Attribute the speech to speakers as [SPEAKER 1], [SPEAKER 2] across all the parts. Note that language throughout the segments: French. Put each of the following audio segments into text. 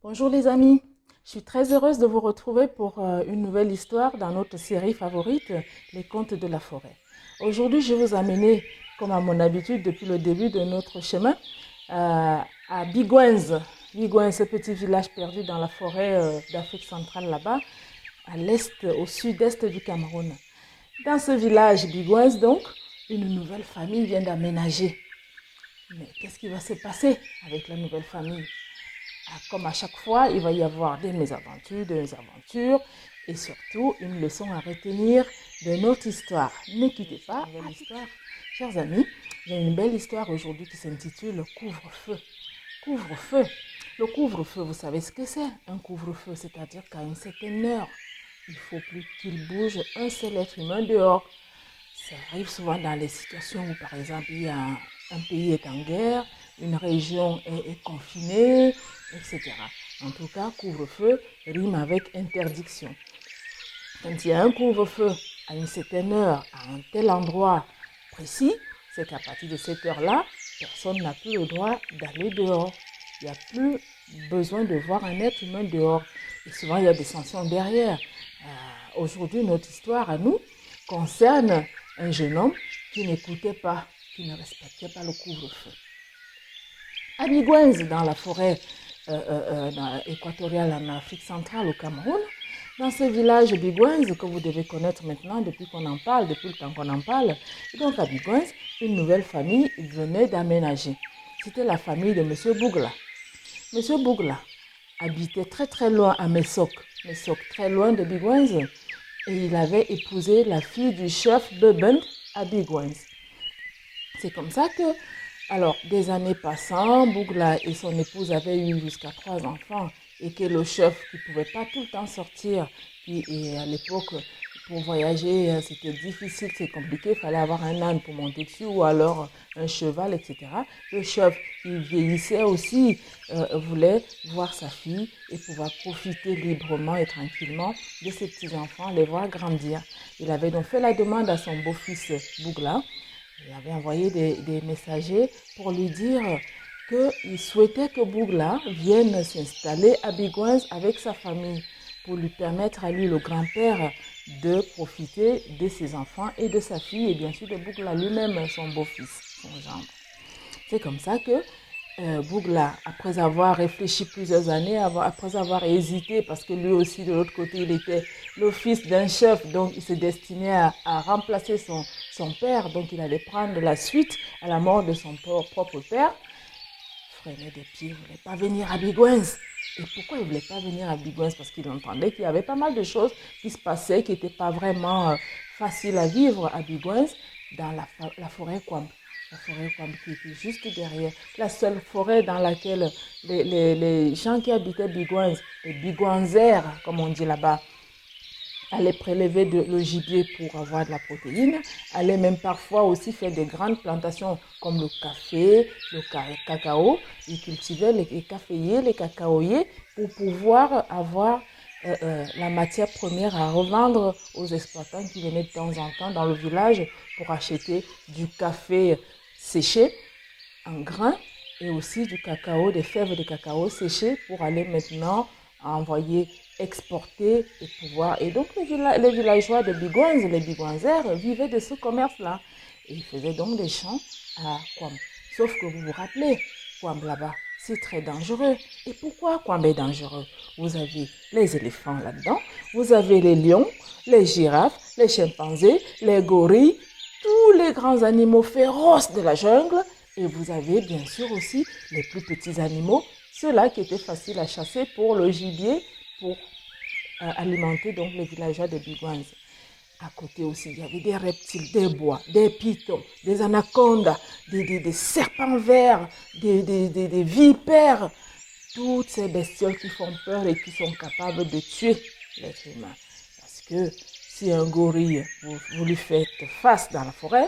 [SPEAKER 1] Bonjour les amis, je suis très heureuse de vous retrouver pour une nouvelle histoire dans notre série favorite, Les Contes de la forêt. Aujourd'hui, je vais vous amener, comme à mon habitude depuis le début de notre chemin, à Bigouenz. Bigouenz, ce petit village perdu dans la forêt d'Afrique centrale là-bas, à l'est, au sud-est du Cameroun. Dans ce village Bigouenz, donc, une nouvelle famille vient d'aménager. Mais qu'est-ce qui va se passer avec la nouvelle famille? Comme à chaque fois, il va y avoir des mésaventures et surtout une leçon à retenir de notre histoire. Ne quittez pas l'histoire. Chers amis, j'ai une belle histoire aujourd'hui qui s'intitule Couvre-feu. Couvre-feu. Le couvre-feu, vous savez ce que c'est? Un couvre-feu, c'est-à-dire qu'à une certaine heure, il ne faut plus qu'il bouge un seul être humain dehors. Ça arrive souvent dans les situations où, par exemple, un pays est en guerre, une région est confinée, etc. En tout cas, couvre-feu rime avec interdiction. Quand il y a un couvre-feu à une certaine heure, à un tel endroit précis, c'est qu'à partir de cette heure-là, personne n'a plus le droit d'aller dehors. Il n'y a plus besoin de voir un être humain dehors. Et souvent, il y a des sanctions derrière. Aujourd'hui, notre histoire à nous concerne un jeune homme qui n'écoutait pas, qui ne respectait pas le couvre-feu. À Bigouenz, dans la forêt équatoriale en Afrique centrale, au Cameroun, dans ce village Bigouenz que vous devez connaître maintenant depuis qu'on en parle, depuis le temps qu'on en parle, et donc à Bigouenz, une nouvelle famille venait d'aménager. C'était la famille de M. Bougla. M. Bougla habitait très très loin à Messok, très loin de Bigouenz, et il avait épousé la fille du chef Bebend à Bigouenz. C'est comme ça que, alors, des années passant, Bougla et son épouse avaient eu jusqu'à 3 enfants et que le chef qui ne pouvait pas tout le temps sortir, et à l'époque, pour voyager, c'était difficile, c'est compliqué, il fallait avoir un âne pour monter dessus ou alors un cheval, etc. Le chef, il vieillissait aussi, voulait voir sa fille et pouvoir profiter librement et tranquillement de ses petits-enfants, les voir grandir. Il avait donc fait la demande à son beau-fils Bougla. Il avait envoyé des messagers pour lui dire qu'il souhaitait que Bougla vienne s'installer à Bigouenz avec sa famille pour lui permettre à lui, le grand-père, de profiter de ses enfants et de sa fille et bien sûr de Bougla lui-même, son beau-fils, son gendre. C'est comme ça que Bougla, après avoir réfléchi plusieurs années, après avoir hésité, parce que lui aussi de l'autre côté, il était le fils d'un chef, donc il se destinait à remplacer son père, donc il allait prendre la suite à la mort de son propre père, freinait des pieds, il ne voulait pas venir à Bigouenz. Et pourquoi il ne voulait pas venir à Bigouenz? Parce qu'il entendait qu'il y avait pas mal de choses qui se passaient, qui n'étaient pas vraiment faciles à vivre à Bigouenz, dans la forêt Kwam. La forêt Kwam qui était juste derrière. La seule forêt dans laquelle les gens qui habitaient Bigouenz, les Bigouenzers, comme on dit là-bas, allaient prélever le gibier pour avoir de la protéine, allaient même parfois aussi faire des grandes plantations comme le café, le cacao. Ils cultivaient les caféiers, les cacaoyers pour pouvoir avoir la matière première à revendre aux exploitants qui venaient de temps en temps dans le village pour acheter du café séché en grains et aussi du cacao, des fèves de cacao séchées pour aller maintenant envoyer, exporter et pouvoir. Et donc les villageois de Bigouenz, les Bigouenzers, vivaient de ce commerce-là. Et ils faisaient donc des champs à Kwam. Sauf que vous vous rappelez, Kwam là-bas, c'est très dangereux. Et pourquoi Kwam est dangereux? Vous avez les éléphants là-dedans, vous avez les lions, les girafes, les chimpanzés, les gorilles, tous les grands animaux féroces de la jungle. Et vous avez bien sûr aussi les plus petits animaux, ceux-là qui étaient faciles à chasser pour le gibier, pour alimenter donc les villageois de Bigouenz. À côté aussi, il y avait des reptiles, des bois, des pitons, des anacondas, des serpents verts, des vipères. Toutes ces bestioles qui font peur et qui sont capables de tuer l'être humain. Parce que si un gorille, vous lui faites face dans la forêt,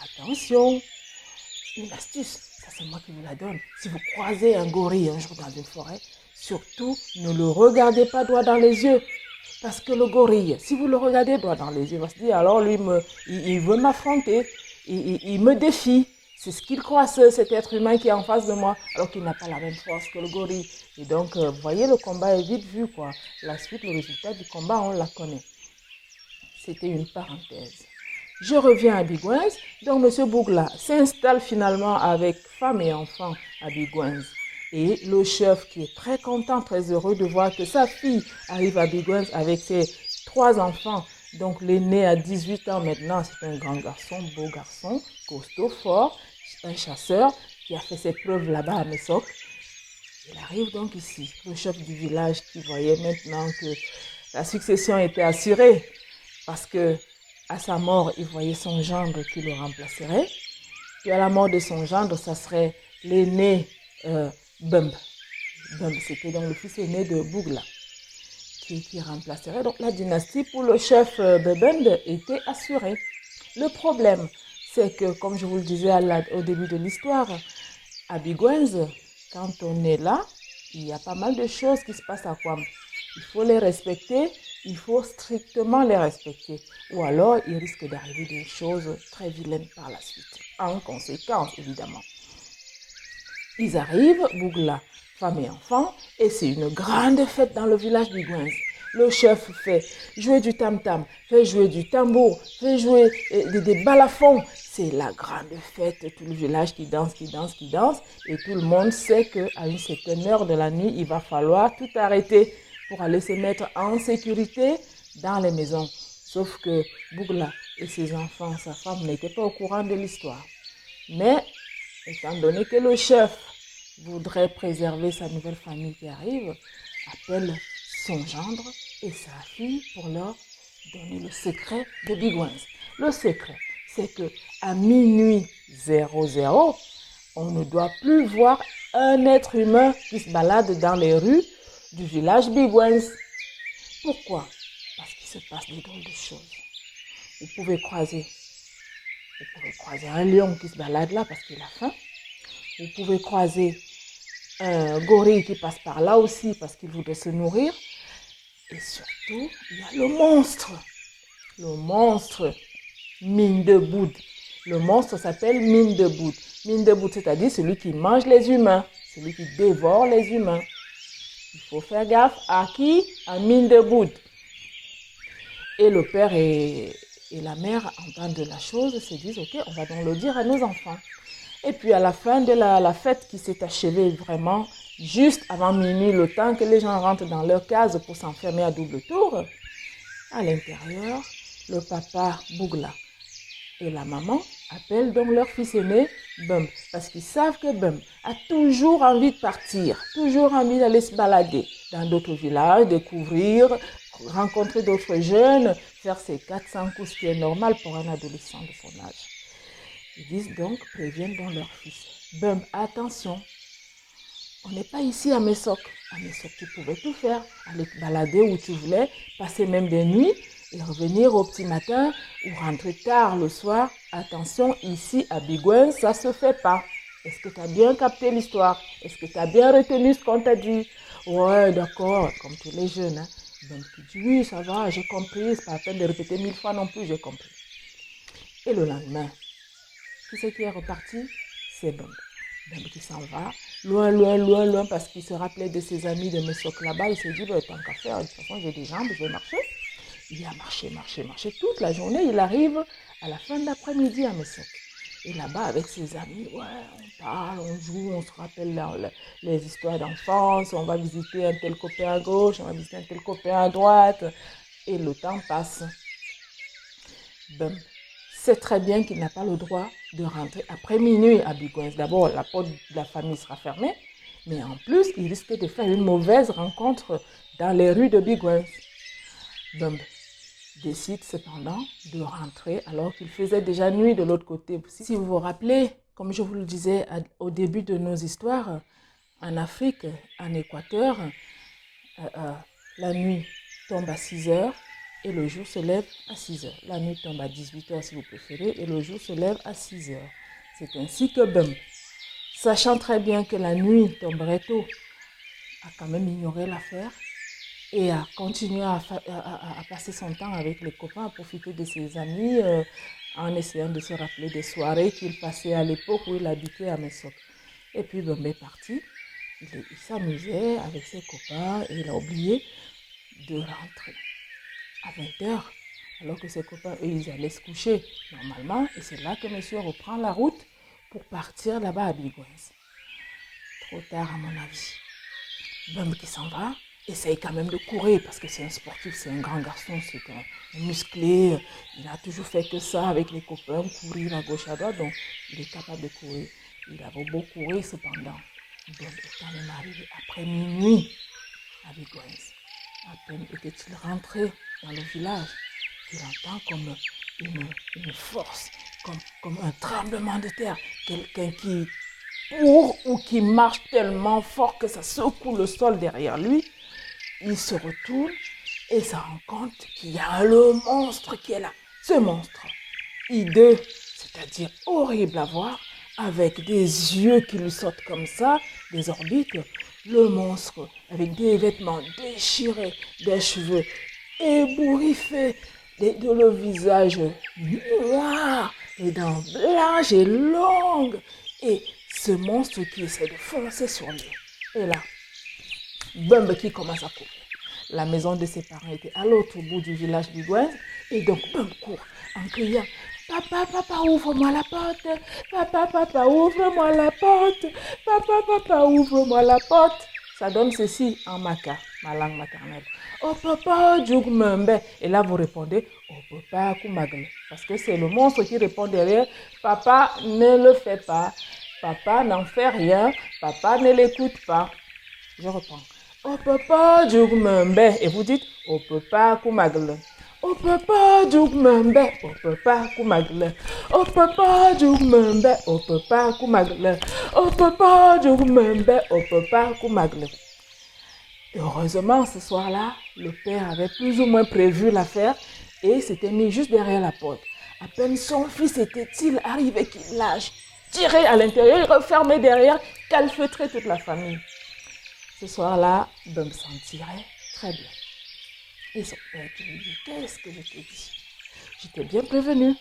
[SPEAKER 1] attention, une astuce, ça c'est moi qui vous la donne. Si vous croisez un gorille un jour dans une forêt, surtout ne le regardez pas droit dans les yeux. Parce que le gorille, si vous le regardez droit dans les yeux, il va se dire alors lui, il veut m'affronter, il me défie. C'est ce qu'il croit, cet être humain qui est en face de moi, alors qu'il n'a pas la même force que le gorille. Et donc, vous voyez, le combat est vite vu, quoi. La suite, le résultat du combat, on la connaît. C'était une parenthèse. Je reviens à Bigouins. Donc, M. Bougla s'installe finalement avec femme et enfant à Bigouins. Et le chef, qui est très content, très heureux de voir que sa fille arrive à Bigouins avec ses 3 enfants. Donc, l'aîné a 18 ans maintenant, c'est un grand garçon, beau garçon, costaud, fort, un chasseur qui a fait ses preuves là-bas à Messok. Il arrive donc ici, le chef du village qui voyait maintenant que la succession était assurée parce que à sa mort, il voyait son gendre qui le remplacerait. Puis à la mort de son gendre, ça serait l'aîné Bumb. Bumb, c'était donc le fils aîné de Bougla qui remplacerait. Donc la dynastie pour le chef Bebend était assurée. Le problème, c'est que, comme je vous le disais au début de l'histoire, à Bigouins, quand on est là, il y a pas mal de choses qui se passent à Kwam. Il faut les respecter, il faut strictement les respecter. Ou alors, il risque d'arriver des choses très vilaines par la suite. En conséquence, évidemment. Ils arrivent, Bougla, femme et enfants, et c'est une grande fête dans le village Bigouins. Le chef fait jouer du tam-tam, fait jouer du tambour, fait jouer des balafons. C'est la grande fête, tout le village qui danse, qui danse, qui danse. Et tout le monde sait qu'à une certaine heure de la nuit, il va falloir tout arrêter pour aller se mettre en sécurité dans les maisons. Sauf que Bougla et ses enfants, sa femme, n'étaient pas au courant de l'histoire. Mais, étant donné que le chef voudrait préserver sa nouvelle famille qui arrive, appelle son gendre et sa fille pour leur donner le secret de Bigouins. Le secret, c'est que à minuit 00, on ne doit plus voir un être humain qui se balade dans les rues du village Bigouins. Pourquoi? Parce qu'il se passe des drôles de choses. Vous pouvez croiser un lion qui se balade là parce qu'il a faim. Vous pouvez croiser un gorille qui passe par là aussi parce qu'il voudrait se nourrir. Et surtout, il y a le monstre. Le monstre Mine de Boud. Le monstre s'appelle Mine de Boud. Mine de Boud, c'est-à-dire celui qui mange les humains, celui qui dévore les humains. Il faut faire gaffe à qui? À Mine de Boud. Et le père et la mère entendent la chose, se disent, ok, on va donc le dire à nos enfants. Et puis à la fin de la fête qui s'est achevée vraiment juste avant minuit, le temps que les gens rentrent dans leur case pour s'enfermer à double tour, à l'intérieur, le papa Bougla et la maman appellent donc leur fils aîné Bumb, parce qu'ils savent que Bumb a toujours envie de partir, toujours envie d'aller se balader dans d'autres villages, découvrir, rencontrer d'autres jeunes, faire ses 400 coups, ce qui est normal pour un adolescent de son âge. Ils disent donc, préviennent donc leur fils. Bumb, attention, on n'est pas ici à Messok. À Messok, tu pouvais tout faire, aller te balader où tu voulais, passer même des nuits et revenir au petit matin ou rentrer tard le soir. Attention, ici à Bigouin, ça ne se fait pas. Est-ce que tu as bien capté l'histoire? Est-ce que tu as bien retenu ce qu'on t'a dit? Ouais, d'accord, comme tous les jeunes. Hein. Bumb qui dit, oui, ça va, j'ai compris, c'est pas la peine de répéter 1000 fois non plus, j'ai compris. Et le lendemain, qui c'est qui est reparti? C'est Bumb. Bumb qui s'en va, loin, loin, loin, loin, parce qu'il se rappelait de ses amis de Messok là-bas. Il s'est dit, bah, tant qu'à faire, de toute façon, j'ai des jambes, je vais marcher. Il a marché, marché, marché toute la journée. Il arrive à la fin de l'après-midi à Messok. Et là-bas, avec ses amis, ouais, on parle, on joue, on se rappelle les histoires d'enfance, on va visiter un tel copain à gauche, on va visiter un tel copain à droite. Et le temps passe. Bumb sait très bien qu'il n'a pas le droit de rentrer après minuit à Bigouins. D'abord, la porte de la famille sera fermée, mais en plus, il risque de faire une mauvaise rencontre dans les rues de Bigouins. Bumb décide cependant de rentrer alors qu'il faisait déjà nuit de l'autre côté. Si vous vous rappelez, comme je vous le disais au début de nos histoires, en Afrique, en Équateur, la nuit tombe à 6 heures et le jour se lève à 6 heures. La nuit tombe à 18 heures si vous préférez et le jour se lève à 6 heures. C'est ainsi que Bumb, sachant très bien que la nuit tomberait tôt, a quand même ignoré l'affaire et a continué à passer son temps avec les copains, à profiter de ses amis, en essayant de se rappeler des soirées qu'il passait à l'époque où il habitait à Messok. Et puis Bembe est parti. Il s'amusait avec ses copains et il a oublié de rentrer à 20h. Alors que ses copains, eux, ils allaient se coucher normalement. Et c'est là que monsieur reprend la route pour partir là-bas à Bigouins. Trop tard à mon avis. Bembe qui s'en va, essaye quand même de courir parce que c'est un sportif, c'est un grand garçon, c'est un musclé. Il a toujours fait que ça avec les copains, courir à gauche à droite, donc il est capable de courir. Il avait beau courir cependant. Bembe est quand même arrivé après minuit à Bigouins. À peine était-il rentré dans le village qu'il entend comme une force, comme un tremblement de terre, quelqu'un qui court ou qui marche tellement fort que ça secoue le sol derrière lui. Il se retourne et se rend compte qu'il y a le monstre qui est là. Ce monstre, hideux, c'est-à-dire horrible à voir, avec des yeux qui lui sortent comme ça, des orbites. Le monstre avec des vêtements déchirés, des cheveux ébouriffés, le visage noir, les dents blanches et longues. Et ce monstre qui essaie de foncer sur lui. Et là, Bembe qui commence à courir. La maison de ses parents était à l'autre bout du village Bigouins. Et donc Bembe court en criant: Papa, papa, ouvre-moi la porte. Papa, papa, ouvre-moi la porte. Papa, papa, ouvre-moi la porte. Ça donne ceci en maka, ma langue maternelle. Oh papa, Djougmembe. Et là, vous répondez: oh papa, Koumagle. Parce que c'est le monstre qui répond derrière: papa, ne le fais pas. Papa, n'en fait rien. Papa, ne l'écoute pas. Je reprends. Oh papa, Djougmembe. Et vous dites: oh papa, Koumagle. Oh papa, Djougmembe. Oh papa, Koumagle. Oh papa, Djougmembe. Oh papa, Koumagle. Oh papa, Djougmembe. Oh papa, Koumagle. Heureusement, ce soir-là, le père avait plus ou moins prévu l'affaire et s'était mis juste derrière la porte. À peine son fils était-il arrivé qu'il lâche, tiré à l'intérieur et refermé derrière, calfeutrer toute la famille. Ce soir-là, Bembe s'en tirait très bien. Et son père qui lui dit: qu'est-ce que je t'ai dit? Je t'ai bien prévenu.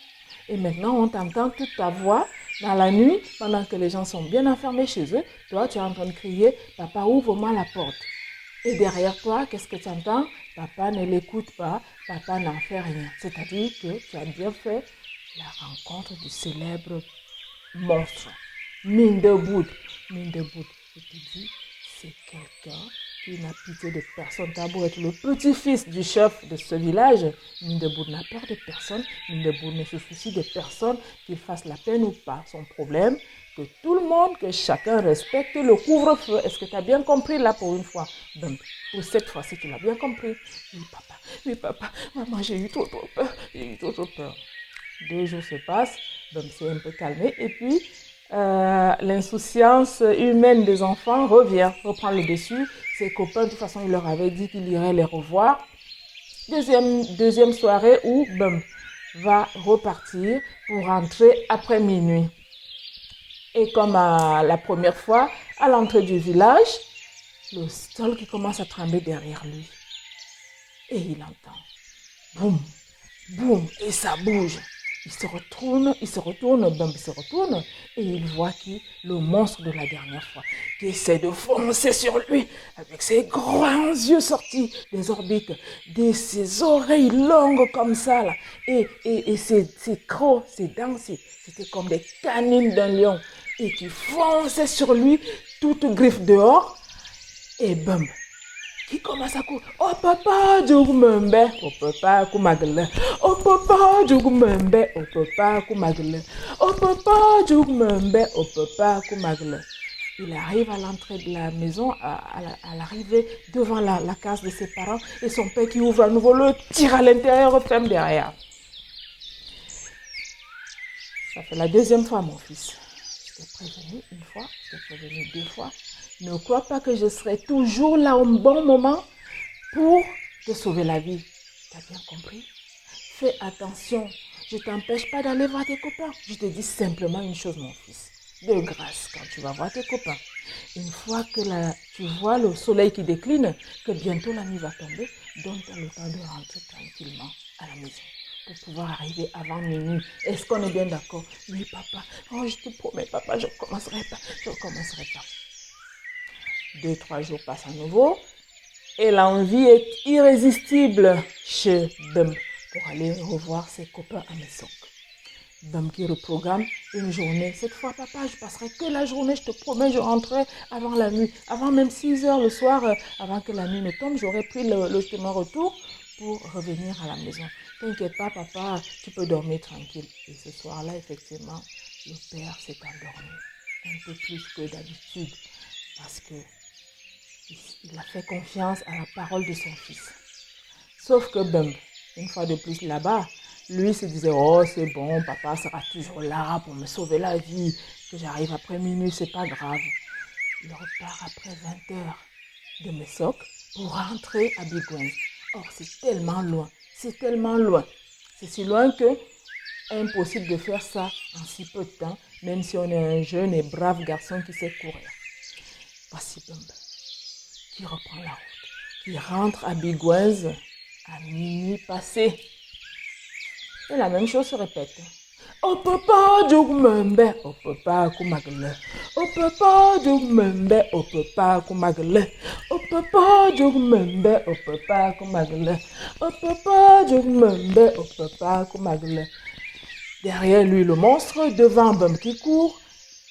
[SPEAKER 1] Et maintenant, on t'entend toute ta voix dans la nuit, pendant que les gens sont bien enfermés chez eux. Toi, tu es en train de crier: papa, ouvre-moi la porte. Et derrière toi, qu'est-ce que tu entends? Papa ne l'écoute pas, papa n'en fait rien. C'est-à-dire que tu as bien fait la rencontre du célèbre monstre. Mindeboud. Mindeboud, je te dis, c'est quelqu'un qui n'a pitié de personne. T'as beau être le petit-fils du chef de ce village, Mindeboud n'a peur de personne. Mindeboud ne se soucie de personne, qu'il fasse la peine ou pas. Son problème, que tout le monde, que chacun respecte le couvre-feu. Est-ce que tu as bien compris là pour une fois? Donc, pour cette fois-ci, tu l'as bien compris. Oui papa, maman, j'ai eu trop peur, j'ai eu trop peur. 2 jours se passent, donc c'est un peu calmé. Et puis, l'insouciance humaine des enfants reprend le dessus. Ses copains, de toute façon, il leur avait dit qu'il irait les revoir. Deuxième soirée où Bembe va repartir pour rentrer après minuit. Et comme la première fois, à l'entrée du village, le sol qui commence à trembler derrière lui. Et il entend boum, boum, et ça bouge. Il se retourne, Bembe se retourne, et il voit qui? Le monstre de la dernière fois, qui essaie de foncer sur lui, avec ses grands yeux sortis des orbites, ses oreilles longues comme ça, là, et ses crocs, ses dents, c'était comme des canines d'un lion, et qui fonçait sur lui, toute griffe dehors, et Bembe qui commence à courir. Oh papa, Djougmembe. Oh papa, Koumagle. Oh papa, Djougmembe. Oh papa, Koumagle. Oh papa, Djougmembe. Oh papa, Koumagle. Il arrive à l'entrée de la maison, à l'arrivée devant la case de ses parents, et son père qui ouvre à nouveau, le tire à l'intérieur, referme derrière. Ça fait la deuxième fois, mon fils. Je t'ai prévenu une fois, je t'ai prévenu 2 fois. Ne crois pas que je serai toujours là au bon moment pour te sauver la vie. Tu as bien compris? Fais attention. Je ne t'empêche pas d'aller voir tes copains. Je te dis simplement une chose, mon fils. De grâce, quand tu vas voir tes copains, une fois que tu vois le soleil qui décline, que bientôt la nuit va tomber, donne-toi le temps de rentrer tranquillement à la maison. pour pouvoir arriver avant minuit. Est-ce qu'on est bien d'accord? Oui, papa. Oh, je te promets, papa, je ne recommencerai pas. Je ne recommencerai pas. 2-3 jours passent à nouveau. Et l'envie est irrésistible chez Bump pour aller revoir ses copains à Mesok. Bump qui reprogramme une journée. Cette fois, papa, je passerai que la journée, je te promets, je rentrerai avant la nuit. Avant même 6 heures le soir, avant que la nuit ne tombe, j'aurai pris le chemin retour pour revenir à la maison. T'inquiète pas, papa, tu peux dormir tranquille. Et ce soir-là, effectivement, le père s'est endormi un peu plus que d'habitude parce que il a fait confiance à la parole de son fils. Sauf que Bump, une fois de plus là-bas, lui se disait, oh c'est bon, papa sera toujours là pour me sauver la vie, que j'arrive après minuit, c'est pas grave. Il repart après 20 heures de Mesok pour rentrer à Bigwens. Or, c'est tellement loin, c'est tellement loin. C'est si loin que impossible de faire ça en si peu de temps, même si on est un jeune et brave garçon qui sait courir. Voici Bump qui reprend la route, qui rentre à Bigwens à minuit passé. Et la même chose se répète. Oh papa jugmembe, oh papa kumagle. Oh papa jugmembe, oh papa kumagle. Oh papa jugmembe, oh papa kumagle. Oh papa jugmembe, oh papa kumagle. Derrière lui le monstre, devant Bump qui court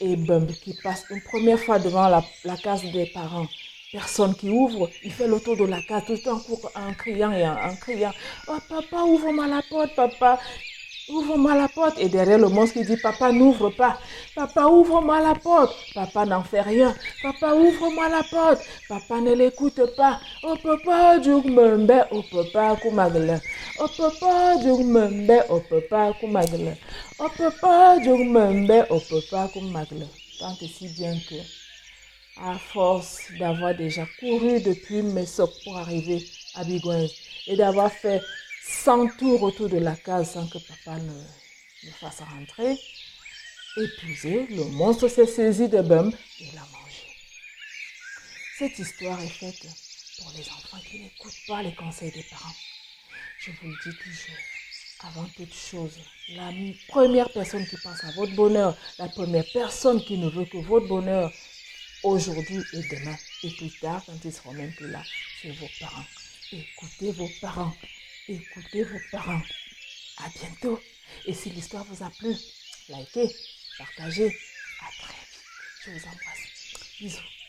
[SPEAKER 1] et Bump qui passe une première fois devant la case des parents. Personne qui ouvre, il fait le tour de la case tout en criant et en criant. Oh papa, ouvre-moi la porte, papa. Ouvre-moi la porte. Et derrière le monstre qui dit, papa, n'ouvre pas. Papa, ouvre-moi la porte. Papa n'en fait rien. Papa, ouvre-moi la porte. Papa ne l'écoute pas. Oh papa, jugmembe, oh papa, kumagle. Oh papa, jugmembe, oh papa, kumagle. Oh papa, jugmembe, oh papa, kumagle. Tant et si bien que, à force d'avoir déjà couru depuis Mesok pour arriver à Bigwens et d'avoir fait 100 tours autour de la case sans que papa ne fasse rentrer, épuisé, le monstre s'est saisi de Bump et l'a mangé. Cette histoire est faite pour les enfants qui n'écoutent pas les conseils des parents. Je vous le dis toujours, avant toute chose, la première personne qui pense à votre bonheur, la première personne qui ne veut que votre bonheur, aujourd'hui et demain, et plus tard, quand ils seront même plus là, c'est vos parents. Écoutez vos parents. Écoutez vos parents. À bientôt. Et si l'histoire vous a plu, likez, partagez. À très vite. Je vous embrasse. Bisous.